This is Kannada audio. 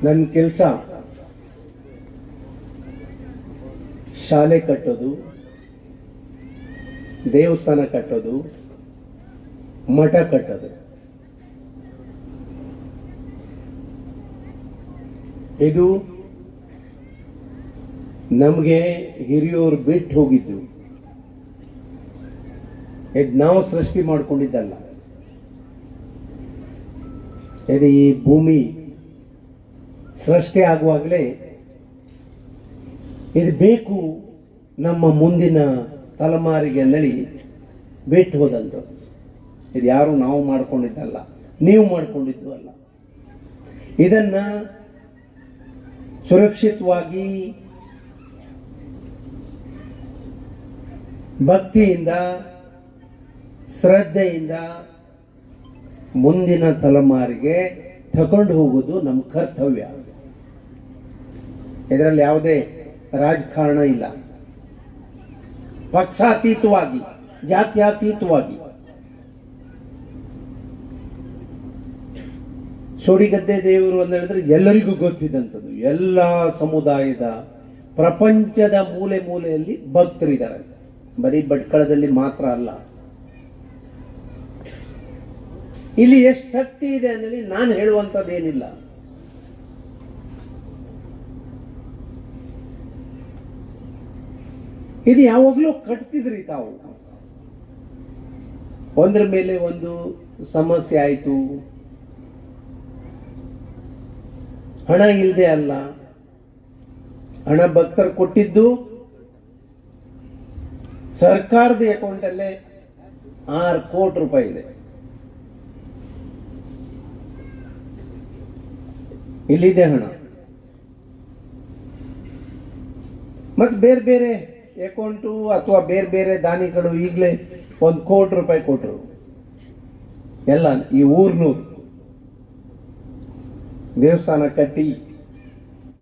ನನ್ನ ಕೆಲಸ ಶಾಲೆ ಕಟ್ಟೋದು, ದೇವಸ್ಥಾನ ಕಟ್ಟೋದು, ಮಠ ಕಟ್ಟೋದು. ಇದು ನಮಗೆ ಹಿರಿಯೋರು ಬಿಟ್ಟು ಹೋಗಿದ್ದು, ಇದು ನಾವು ಸೃಷ್ಟಿ ಮಾಡಿಕೊಂಡಿದ್ದಲ್ಲ. ಇದು ಈ ಭೂಮಿ ಸೃಷ್ಟಿ ಆಗುವಾಗಲೇ ಇದು ಬೇಕು ನಮ್ಮ ಮುಂದಿನ ತಲೆಮಾರಿಗೆ ನಳಿ ಬಿಟ್ಟು ಹೋದಂಥದ್ದು. ಇದು ಯಾರು ನಾವು ಮಾಡ್ಕೊಂಡಿದ್ದಲ್ಲ, ನೀವು ಮಾಡ್ಕೊಂಡಿದ್ದು ಅಲ್ಲ. ಇದನ್ನ ಸುರಕ್ಷಿತವಾಗಿ ಭಕ್ತಿಯಿಂದ ಶ್ರದ್ಧೆಯಿಂದ ಮುಂದಿನ ತಲೆಮಾರಿಗೆ ತಗೊಂಡು ಹೋಗುವುದು ನಮ್ಮ ಕರ್ತವ್ಯ. ಇದರಲ್ಲಿ ಯಾವುದೇ ರಾಜಕಾರಣ ಇಲ್ಲ. ಪಕ್ಷಾತೀತವಾಗಿ, ಜಾತ್ಯಾತೀತವಾಗಿ ಸೋಡಿಗದ್ದೆ ದೇವರು ಅಂತ ಹೇಳಿದ್ರೆ ಎಲ್ಲರಿಗೂ ಗೊತ್ತಿದ್ದಂಥದ್ದು. ಎಲ್ಲ ಸಮುದಾಯದ ಪ್ರಪಂಚದ ಮೂಲೆ ಮೂಲೆಯಲ್ಲಿ ಭಕ್ತರಿದ್ದಾರೆ. ಬರೀ ಭಟ್ಕಳದಲ್ಲಿ ಮಾತ್ರ ಅಲ್ಲ. ಇಲ್ಲಿ ಎಷ್ಟು ಶಕ್ತಿ ಇದೆ ಅಂದ್ರೆ ನಾನು ಹೇಳುವಂಥದ್ದೇನಿಲ್ಲ. ಇದು ಯಾವಾಗಲೂ ಕಟ್ತಿದ್ರಿ ತಾವು. ಒಂದ್ರ ಮೇಲೆ ಒಂದು ಸಮಸ್ಯೆ ಆಯಿತು, ಹಣ ಇಲ್ಲದೆ ಅಲ್ಲ, ಹಣ ಭಕ್ತರು ಕೊಟ್ಟಿದ್ದು ಸರ್ಕಾರದ ಅಕೌಂಟಲ್ಲೇ 6 ಕೋಟಿ ರೂಪಾಯಿ ಇದೆ. ಇಲ್ಲಿದೆ ಹಣ. ಮತ್ತೆ ಬೇರೆ ಬೇರೆ ಅಕೌಂಟು ಅಥವಾ ಬೇರೆ ಬೇರೆ ದಾನಿಗಳು ಈಗಲೇ 1 ಕೋಟಿ ರೂಪಾಯಿ ಕೊಟ್ಟರು. ಎಲ್ಲ ಈ ಊರ್ನೂರು ದೇವಸ್ಥಾನ ಕಟ್ಟಿ